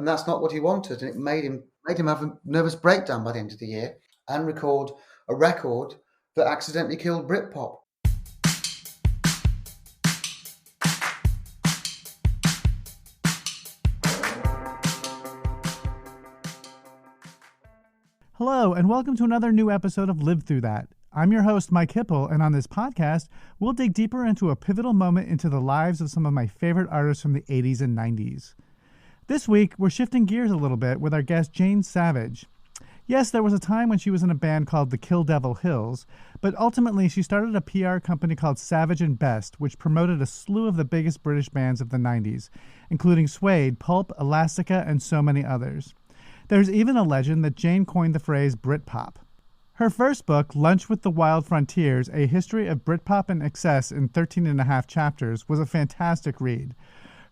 and that's not what he wanted. And it made him have a nervous breakdown by the end of the year and record a record that accidentally killed Britpop. Hello, and welcome to another new episode of Live Through That. I'm your host, Mike Hipple, and on this podcast, we'll dig deeper into a pivotal moment into the lives of some of my favorite artists from the 80s and 90s. This week, we're shifting gears a little bit with our guest, Jane Savidge. Yes, there was a time when she was in a band called the Kill Devil Hills, but ultimately she started a PR company called Savidge and Best, which promoted a slew of the biggest British bands of the 90s, including Suede, Pulp, Elastica, and so many others. There's even a legend that Jane coined the phrase Britpop. Her first book, Lunch with the Wild Frontiers, A History of Britpop and Excess in 13 and a half chapters, was a fantastic read.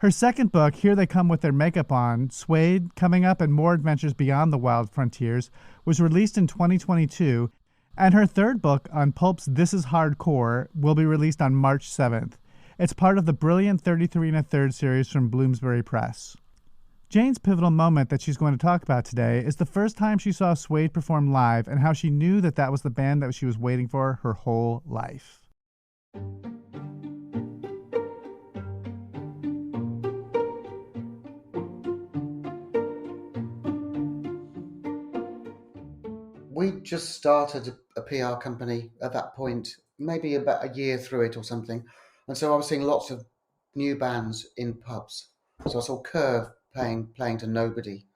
Her second book, Here They Come With Their Makeup On, Suede, Coming Up and More Adventures Beyond the Wild Frontiers, was released in 2022, and her third book on Pulp's This Is Hardcore will be released on March 7th. It's part of the brilliant 33 1/3 series from Bloomsbury Press. Jane's pivotal moment that she's going to talk about today is the first time she saw Suede perform live and how she knew that that was the band that she was waiting for her whole life. We just started a PR company at that point, maybe about a year through it or something. And so I was seeing lots of new bands in pubs. So I saw Curve playing to nobody.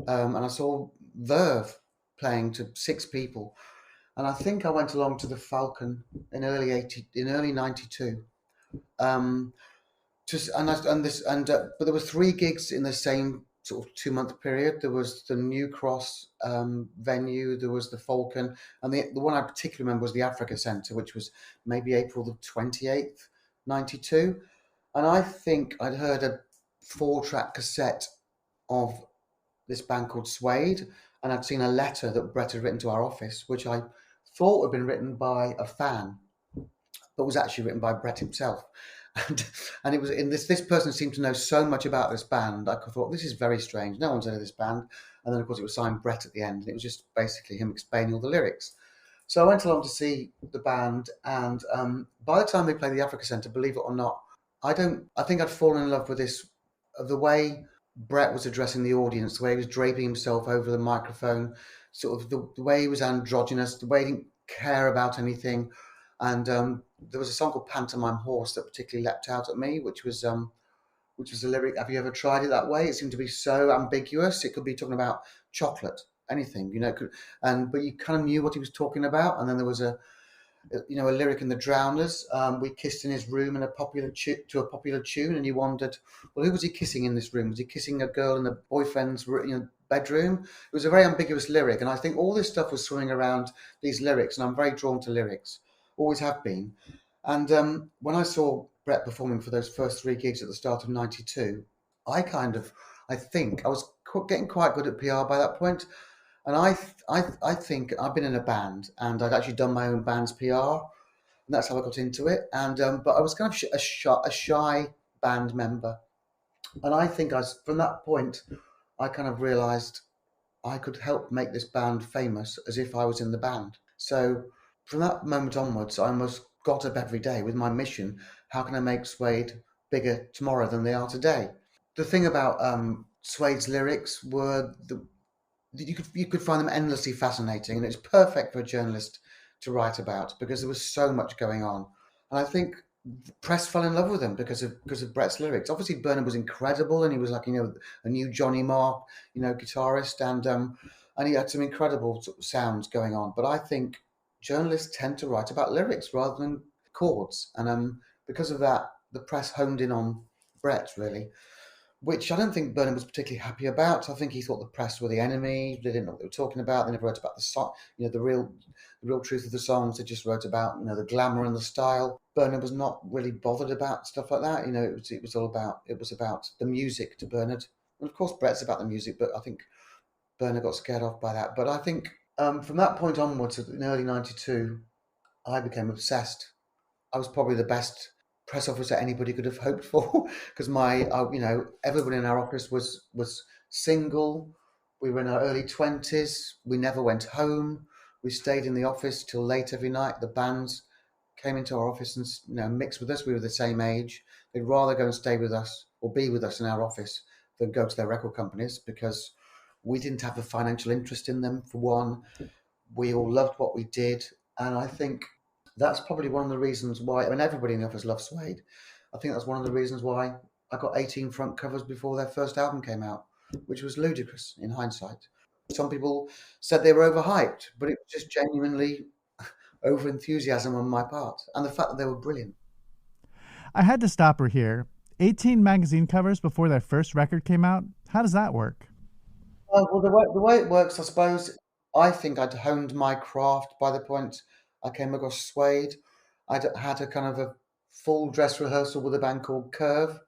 And I saw Verve playing to 6 people. And I think I went along to the Falcon in early 92. But there were 3 gigs in the same sort of 2-month period. There was the New Cross venue, there was the Falcon, and the one I particularly remember was the Africa Centre, which was maybe April the 28th, 92. And I think I'd heard a 4-track cassette of this band called Suede, and I'd seen a letter that Brett had written to our office, which I thought had been written by a fan, but was actually written by Brett himself. And it was in this person seemed to know so much about this band. I thought, this is very strange. No one's heard of this band. And then, of course, it was signed Brett at the end. And it was just basically him explaining all the lyrics. So I went along to see the band. And by the time they played the Africa Centre, believe it or not, I think I'd fallen in love with the way Brett was addressing the audience, the way he was draping himself over the microphone, sort of the way he was androgynous, the way he didn't care about anything. And there was a song called Pantomime Horse that particularly leapt out at me, which was a lyric, have you ever tried it that way? It seemed to be so ambiguous. It could be talking about chocolate, anything, but you kind of knew what he was talking about. And then there was a lyric in the Drowners. We kissed in his room to a popular tune, and you wondered, well, who was he kissing in this room? Was he kissing a girl in the boyfriend's bedroom? It was a very ambiguous lyric, and I think all this stuff was swimming around these lyrics, and I'm very drawn to lyrics. Always have been. And when I saw Brett performing for those first 3 gigs at the start of 92, I think I was getting quite good at PR by that point. And I think I've been in a band, and I'd actually done my own band's PR, and that's how I got into it. And but I was kind of a shy band member, and I think from that point I kind of realised I could help make this band famous as if I was in the band. So from that moment onwards, I almost got up every day with my mission: how can I make Suede bigger tomorrow than they are today? The thing about Suede's lyrics were you could find them endlessly fascinating, and it's perfect for a journalist to write about because there was so much going on. And I think the press fell in love with him because of Brett's lyrics. Obviously, Bernard was incredible, and he was like a new Johnny Marr, guitarist, and he had some incredible sort of sounds going on. But I think journalists tend to write about lyrics rather than chords, and because of that, the press honed in on Brett really, which I don't think Bernard was particularly happy about. I think he thought the press were the enemy. They didn't know what they were talking about. They never wrote about the song, the real truth of the songs. They just wrote about, the glamour and the style. Bernard was not really bothered about stuff like that. It was about the music to Bernard. And of course, Brett's about the music, but I think Bernard got scared off by that. But I think from that point onwards, in early 92, I became obsessed. I was probably the best press officer anybody could have hoped for because everybody in our office was single. We were in our early 20s. We never went home. We stayed in the office till late every night. The bands came into our office and mixed with us. We were the same age. They'd rather go and stay with us or be with us in our office than go to their record companies, because we didn't have a financial interest in them, for one. We all loved what we did. And I think that's probably one of the reasons why, I mean, everybody in the office loves Suede. I think that's one of the reasons why I got 18 front covers before their first album came out, which was ludicrous in hindsight. Some people said they were overhyped, but it was just genuinely over enthusiasm on my part, and the fact that they were brilliant. I had to stop her here. 18 magazine covers before their first record came out? How does that work? Well, the way it works, I suppose, I think I'd honed my craft by the point I came across Suede. I'd had a kind of a full dress rehearsal with a band called Curve,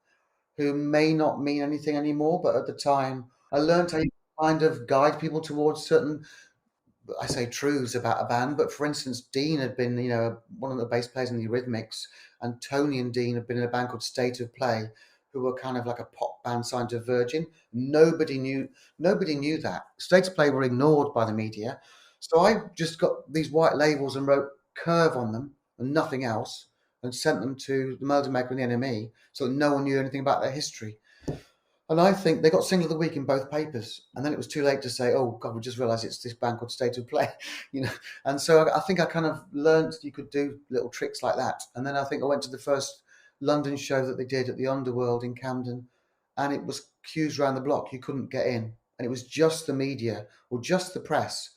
who may not mean anything anymore, but at the time I learned how you kind of guide people towards certain, I say, truths about a band. But for instance, Dean had been, one of the bass players in the Eurythmics, and Tony and Dean had been in a band called State of Play, who were kind of like a pop band signed to Virgin. Nobody knew that. State of Play were ignored by the media. So I just got these white labels and wrote Curve on them and nothing else, and sent them to the Melody Maker and the NME, so that no one knew anything about their history. And I think they got Single of the Week in both papers. And then it was too late to say, oh, God, we just realised it's this band called State of Play. And so I think I kind of learned you could do little tricks like that. And then I think I went to the first London show that they did at the Underworld in Camden, and it was queues around the block. You couldn't get in. And it was just the media or just the press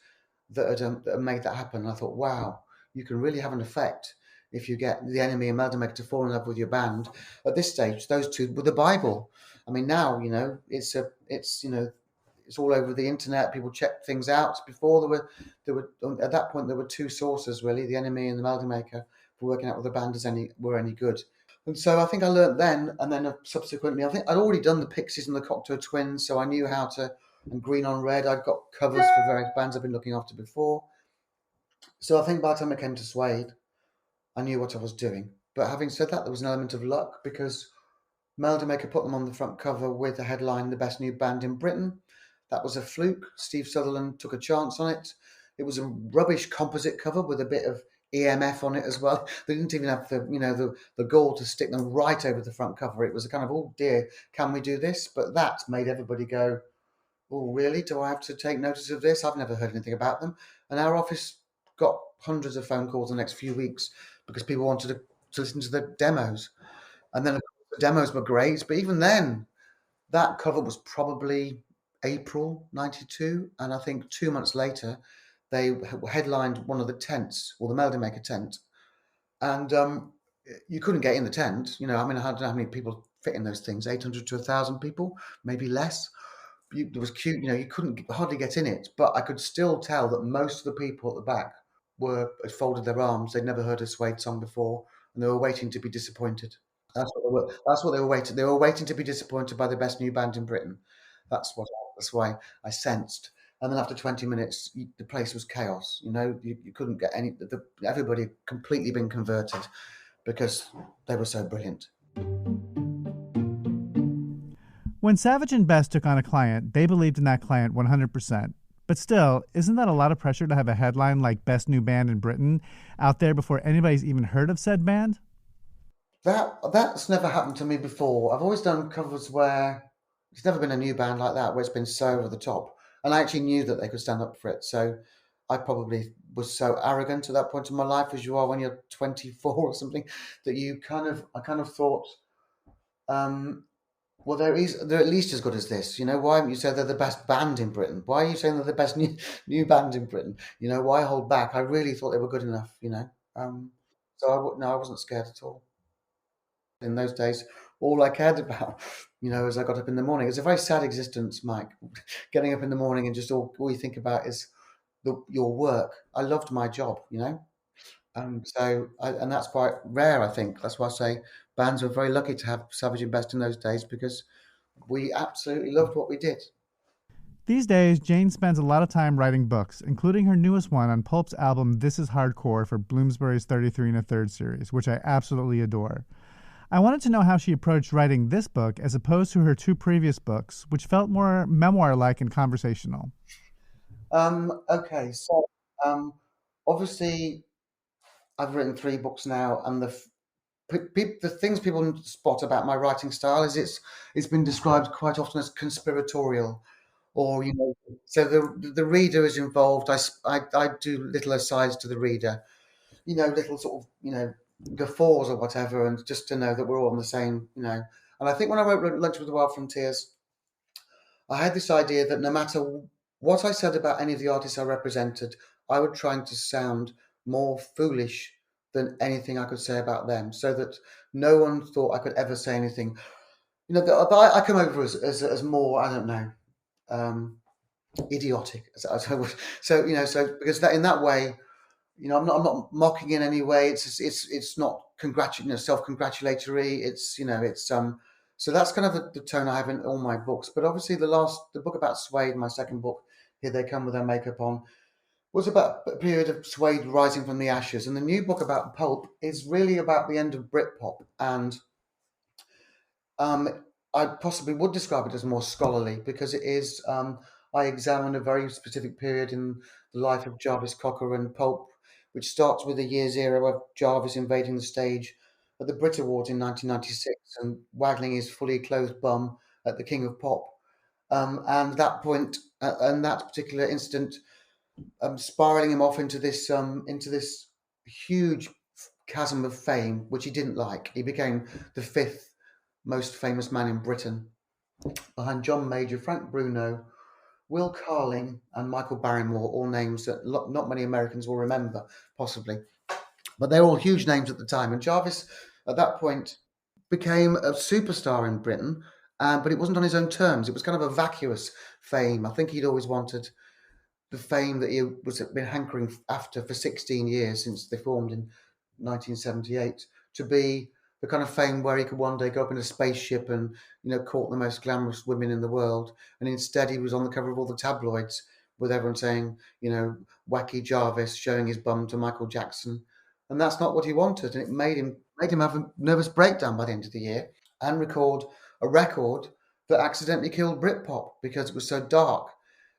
that had made that happen. And I thought, wow, you can really have an effect if you get the NME and Melody Maker to fall in love with your band. At this stage, those two were the Bible. I mean, now, it's all over the internet. People check things out. Before there were at that point there were two sources really, the NME and the Melody Maker, for working out whether the band were any good. And so I think I learned then, and then subsequently, I think I'd already done the Pixies and the Cocteau Twins, so I knew how to. And Green on Red, I'd got covers for various bands I've been looking after before. So I think by the time I came to Suede, I knew what I was doing. But having said that, there was an element of luck, because Melody Maker put them on the front cover with the headline, The Best New Band in Britain. That was a fluke. Steve Sutherland took a chance on it. It was a rubbish composite cover with a bit of EMF on it as well. They didn't even have the gall to stick them right over the front cover. It was a kind of, oh dear, can we do this? But that made everybody go, oh really? Do I have to take notice of this? I've never heard anything about them. And our office got hundreds of phone calls the next few weeks because people wanted to listen to the demos. And then the demos were great, but even then, that cover was probably April 92, and I think 2 months later, they headlined one of the tents, or the Melody Maker tent, and you couldn't get in the tent. I don't know how many people fit in those things, 800 to 1,000 people, maybe less. There was queue, you couldn't hardly get in it, but I could still tell that most of the people at the back had folded their arms. They'd never heard a Suede song before, and they were waiting to be disappointed. That's what they were waiting. They were waiting to be disappointed by the best new band in Britain. That's why I sensed. And then after 20 minutes, the place was chaos. You couldn't get any. Everybody had completely been converted because they were so brilliant. When Savidge and Best took on a client, they believed in that client 100%. But still, isn't that a lot of pressure to have a headline like Best New Band in Britain out there before anybody's even heard of said band? That's never happened to me before. I've always done covers where it's never been a new band like that, where it's been so over the top. And I actually knew that they could stand up for it. So I probably was so arrogant at that point in my life, as you are when you're 24 or something, that I kind of thought, well, they're at least as good as this. Why haven't you said they're the best band in Britain? Why are you saying they're the best new band in Britain? Why hold back? I really thought they were good enough, So I wasn't scared at all. In those days, all I cared about, as I got up in the morning. It's a very sad existence, Mike. Getting up in the morning and just all you think about is your work. I loved my job, and that's quite rare, I think. That's why I say bands were very lucky to have Savidge and Best in those days, because we absolutely loved what we did. These days, Jane spends a lot of time writing books, including her newest one on Pulp's album This Is Hardcore for Bloomsbury's 33 1/3 series, which I absolutely adore. I wanted to know how she approached writing this book as opposed to her 2 previous books, which felt more memoir-like and conversational. Okay, so um, obviously I've written 3 books now, and the things people spot about my writing style is it's been described quite often as conspiratorial, or so the reader is involved. I do little asides to the reader, little sort of guffaws or whatever, and just to know that we're all on the same. And I think when I wrote Lunch with the Wild Frontiers, I had this idea that no matter what I said about any of the artists I represented, I would try to sound more foolish than anything I could say about them, so that no one thought I could ever say anything. I come over as more, I don't know, idiotic, as I would. So because that in that way, I'm not mocking in any way. It's not self-congratulatory. It's. So that's kind of the tone I have in all my books. But obviously, the book about Suede, my second book, Here They Come with Their Makeup On, was about a period of Suede rising from the ashes, and the new book about Pulp is really about the end of Britpop, and um, I possibly would describe it as more scholarly because it is. I examine a very specific period in the life of Jarvis Cocker and Pulp, which starts with the year zero of Jarvis invading the stage at the Brit Awards in 1996 and waggling his fully clothed bum at the King of Pop. And that point, and that particular incident, spiraling him off into this huge chasm of fame, which he didn't like. He became the 5th most famous man in Britain, behind John Major, Frank Bruno, Will Carling, and Michael Barrymore, all names that not many Americans will remember, possibly. But they're all huge names at the time. And Jarvis, at that point, became a superstar in Britain, but it wasn't on his own terms. It was kind of a vacuous fame. I think he'd always wanted the fame that he was been hankering after for 16 years since they formed in 1978, to be the kind of fame where he could one day go up in a spaceship and court the most glamorous women in the world. And instead, he was on the cover of all the tabloids with everyone saying, wacky Jarvis showing his bum to Michael Jackson, and that's not what he wanted. And it made him have a nervous breakdown by the end of the year and record a record that accidentally killed Britpop because it was so dark.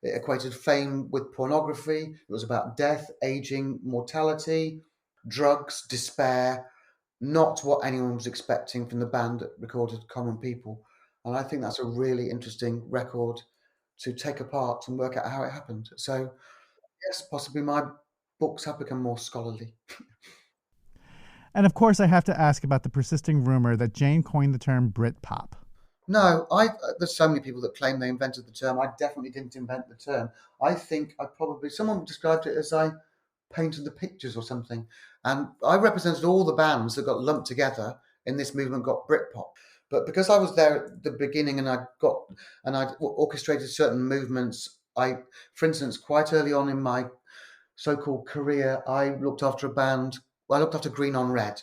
It equated fame with pornography. It was about death, aging, mortality, drugs, despair, not what anyone was expecting from the band that recorded Common People. And I think that's a really interesting record to take apart and work out how it happened. So, yes, possibly my books have become more scholarly. And of course, I have to ask about the persisting rumor that Jane coined the term Britpop. No, there's so many people that claim they invented the term. I definitely didn't invent the term. I think someone described it as I painted the pictures or something. And I represented all the bands that got lumped together in this movement, got Britpop. But because I was there at the beginning and I'd orchestrated certain movements, for instance, quite early on in my so-called career, I looked after a band. Well, I looked after Green on Red,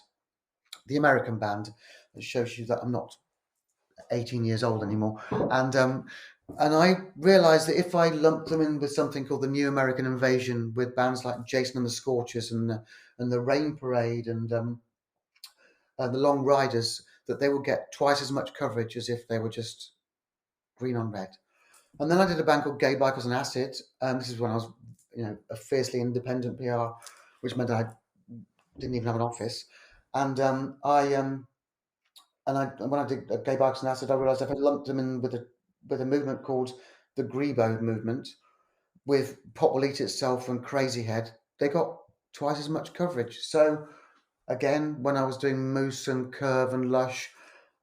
the American band. It shows you that I'm not 18 years old anymore. And I realized that if I lumped them in with something called the New American Invasion, with bands like Jason and the Scorchers and the Rain Parade and the Long Riders, that they would get twice as much coverage as if they were just Green on Red. And then I did a band called Gay Bikers and Acid. This is when I was, a fiercely independent PR, which meant I didn't even have an office. And when I did Gay Bikers and Acid, I realised if I lumped them in with a movement called the Grebo movement, with Pop Will Eat Itself and Crazy Head, they got twice as much coverage. So again, when I was doing Moose and Curve and Lush,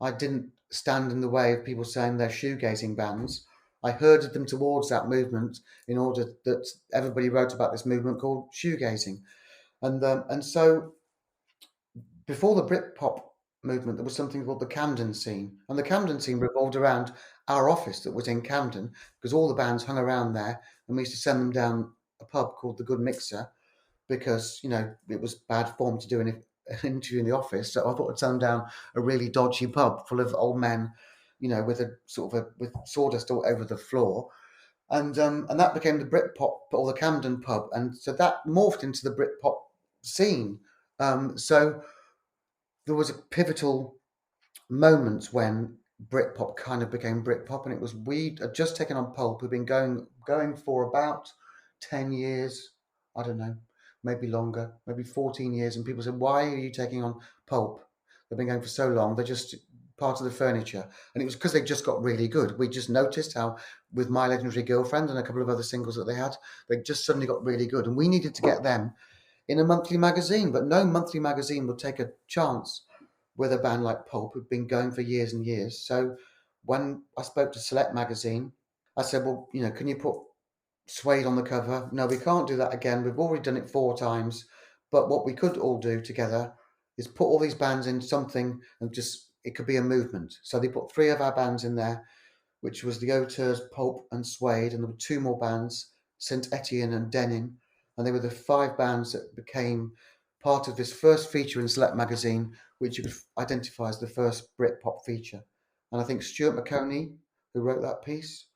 I didn't stand in the way of people saying they're shoegazing bands. I herded them towards that movement in order that everybody wrote about this movement called shoegazing. And so before the Britpop movement, there was something called the Camden scene. And the Camden scene revolved around our office that was in Camden, because all the bands hung around there, and we used to send them down a pub called the Good Mixer, because, it was bad form to do an interview in the office. So I thought I'd send them down a really dodgy pub full of old men, with a sort of with sawdust all over the floor. And that became the Britpop or the Camden pub. And so that morphed into the Britpop scene. So there was a pivotal moments when Britpop kind of became Britpop, and it was we had just taken on Pulp. We've been going for about 10 years. I don't know, maybe longer, maybe 14 years. And people said, "Why are you taking on Pulp? They've been going for so long. They're just part of the furniture." And it was because they just got really good. We just noticed how, with My Legendary Girlfriend and a couple of other singles that they had, they just suddenly got really good, and we needed to get them in a monthly magazine. But no monthly magazine would take a chance with a band like Pulp, who'd been going for years and years. So when I spoke to Select Magazine, I said, "Well, can you put Suede on the cover?" "No, we can't do that again. We've already done it 4 times. But what we could all do together is put all these bands in something, and just it could be a movement." So they put 3 of our bands in there, which was the Auteurs, Pulp, and Suede, and there were 2 more bands, Saint Etienne and Denin, and they were the 5 bands that became part of this first feature in Select Magazine, which you could identify as the first Britpop feature. And I think Stuart McConey, who wrote that piece,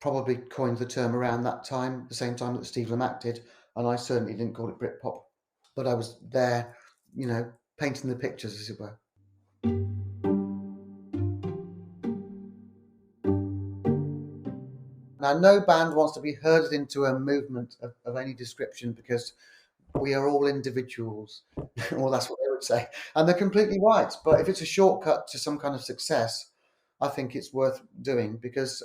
probably coined the term around that time, the same time that Steve Lamacq did, and I certainly didn't call it Britpop, but I was there, painting the pictures, as it were. Now, no band wants to be herded into a movement of any description, because we are all individuals. Well, that's what they would say. And they're completely right. But if it's a shortcut to some kind of success, I think it's worth doing, because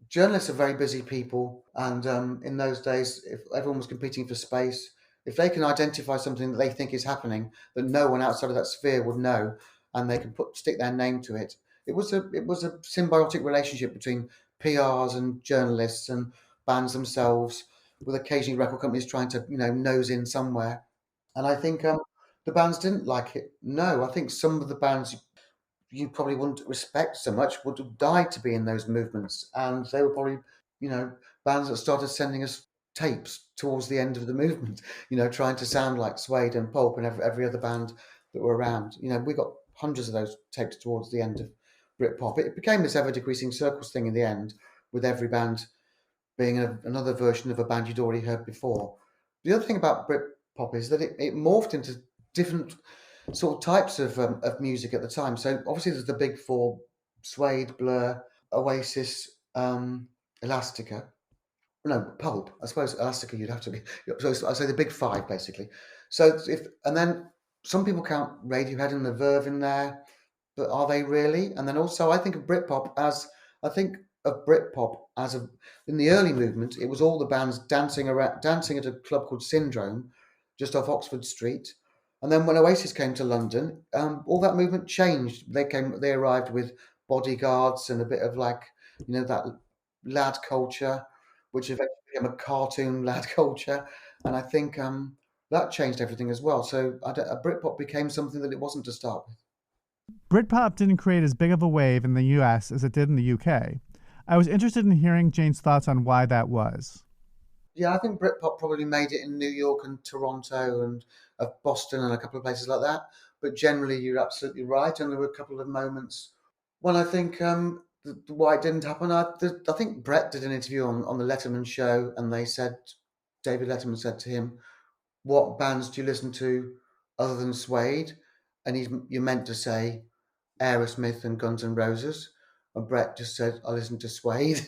journalists are very busy people. And in those days, if everyone was competing for space, if they can identify something that they think is happening that no one outside of that sphere would know, and they can stick their name to it, it was a symbiotic relationship between PRs and journalists and bands themselves, with occasionally record companies trying to nose in somewhere. And I think the bands didn't like it. No, I think some of the bands you probably wouldn't respect so much would have died to be in those movements, and they were probably bands that started sending us tapes towards the end of the movement, trying to sound like Suede and Pulp and every other band that were around. We got hundreds of those tapes towards the end of Britpop. It became this ever decreasing circles thing in the end, with every band being another version of a band you'd already heard before. The other thing about Britpop is that it morphed into different sort of types of music at the time. So obviously there's the big 4: Suede, Blur, Oasis, Elastica. No, Pulp. I suppose Elastica you'd have to be. So I say the big 5 basically. So and then some people count Radiohead and the Verve in there, but are they really? And then also I think of Britpop as in the early movement, it was all the bands dancing at a club called Syndrome, just off Oxford Street. And then when Oasis came to London, all that movement changed. They arrived with bodyguards and a bit of that lad culture, which eventually became a cartoon lad culture. And I think that changed everything as well. So Britpop became something that it wasn't to start with. Britpop didn't create as big of a wave in the US as it did in the UK. I was interested in hearing Jane's thoughts on why that was. Yeah, I think Britpop probably made it in New York and Toronto and Boston and a couple of places like that. But generally, you're absolutely right. And there were a couple of moments when I think why it didn't happen. I think Brett did an interview on the Letterman show, and David Letterman said to him, "What bands do you listen to other than Suede?" And you're meant to say Aerosmith and Guns N' Roses. And Brett just said, "I listen to Suede."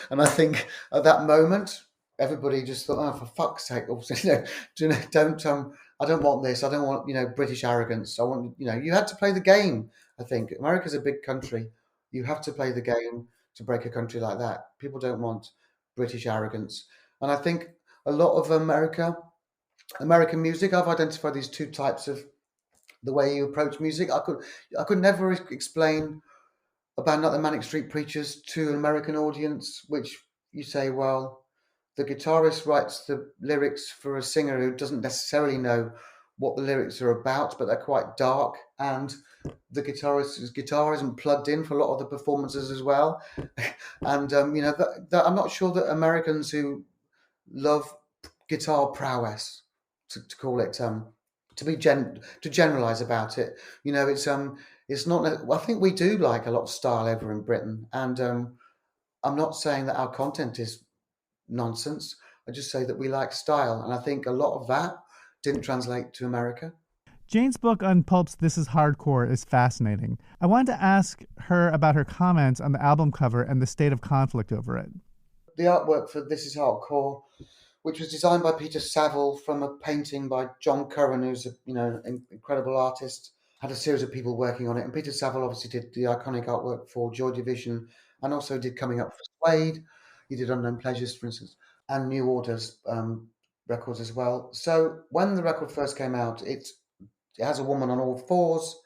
And I think at that moment, everybody just thought, "Oh, for fuck's sake, don't I don't want this. I don't want British arrogance. I want you had to play the game. I think America's a big country. You have to play the game to break a country like that. People don't want British arrogance." And I think a lot of American music, I've identified these 2 types of the way you approach music. I could never explain a band like the Manic Street Preachers to an American audience, which you say, well, the guitarist writes the lyrics for a singer who doesn't necessarily know what the lyrics are about, but they're quite dark, and the guitarist's guitar isn't plugged in for a lot of the performances as well. And that I'm not sure that Americans who love guitar prowess, to call it to generalize about it, it's not. I think we do like a lot of style over in Britain, and I'm not saying that our content is nonsense. I just say that we like style, and I think a lot of that didn't translate to America. Jane's book on Pulp's This Is Hardcore is fascinating. I wanted to ask her about her comments on the album cover and the state of conflict over it. The artwork for This Is Hardcore, which was designed by Peter Saville from a painting by John Curran, who's an incredible artist, had a series of people working on it. And Peter Saville obviously did the iconic artwork for Joy Division and also did Coming Up for Suede. He did Unknown Pleasures, for instance, and New Order's records as well. So when the record first came out, it has a woman on all fours,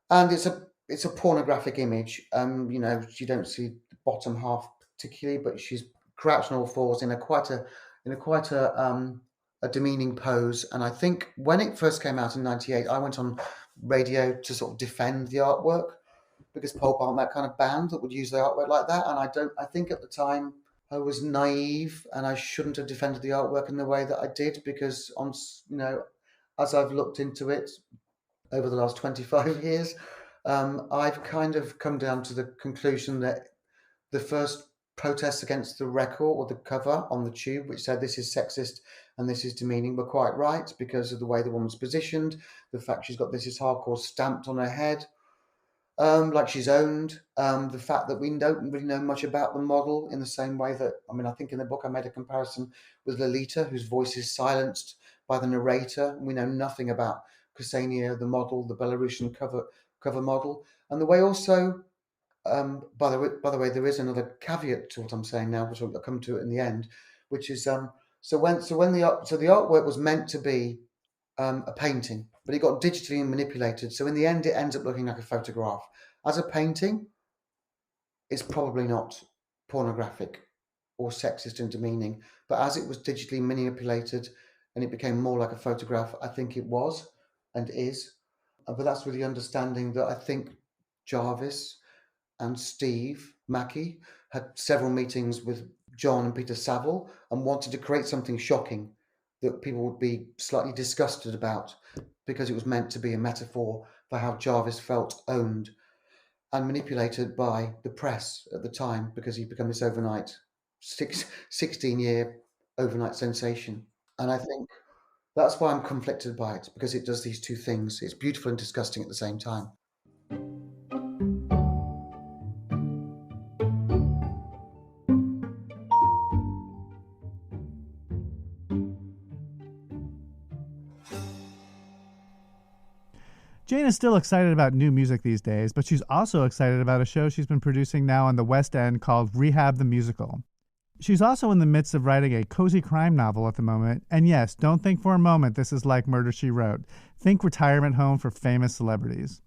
and it's a pornographic image. You don't see the bottom half particularly, but she's crouched on all fours in a quite a demeaning pose. And I think when it first came out in '98, I went on radio to sort of defend the artwork because Pulp aren't that kind of band that would use the artwork like that. And I think at the time I was naive and I shouldn't have defended the artwork in the way that I did, because as I've looked into it over the last 25 years, I've kind of come down to the conclusion that the first protests against the record or the cover on the tube, which said this is sexist and this is demeaning, were quite right because of the way the woman's positioned, the fact she's got This Is Hardcore stamped on her head, like she's owned, the fact that we don't really know much about the model in the same way that, I think in the book I made a comparison with Lolita, whose voice is silenced by the narrator, and we know nothing about Ksenia, the model, the Belarusian cover model, and the way also, by the way, there is another caveat to what I'm saying now, which I'll come to in the end, which is the artwork was meant to be a painting, but it got digitally manipulated. So in the end, it ends up looking like a photograph. As a painting, it's probably not pornographic or sexist and demeaning, but as it was digitally manipulated and it became more like a photograph, I think it was and is. But that's with the understanding that I think Jarvis and Steve Mackey had several meetings with John and Peter Saville and wanted to create something shocking that people would be slightly disgusted about, because it was meant to be a metaphor for how Jarvis felt owned and manipulated by the press at the time, because he'd become this overnight 16-year overnight sensation. And I think that's why I'm conflicted by it, because it does these two things. It's beautiful and disgusting at the same time. Jane is still excited about new music these days, but she's also excited about a show she's been producing now on the West End called Rehab the Musical. She's also in the midst of writing a cozy crime novel at the moment, and yes, don't think for a moment this is like Murder, She Wrote. Think retirement home for famous celebrities.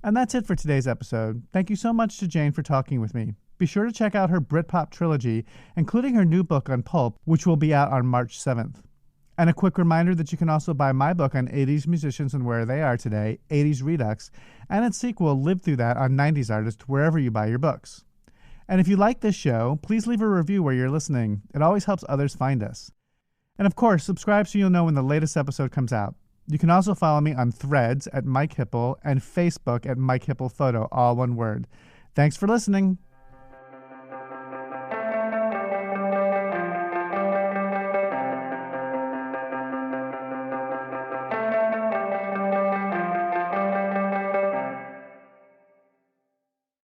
And that's it for today's episode. Thank you so much to Jane for talking with me. Be sure to check out her Britpop trilogy, including her new book on Pulp, which will be out on March 7th. And a quick reminder that you can also buy my book on 80s musicians and where they are today, 80s Redux, and its sequel, Live Through That, on 90s artists, wherever you buy your books. And if you like this show, please leave a review where you're listening. It always helps others find us. And of course, subscribe so you'll know when the latest episode comes out. You can also follow me on Threads at Mike Hipple and Facebook at Mike Hipple Photo, all one word. Thanks for listening.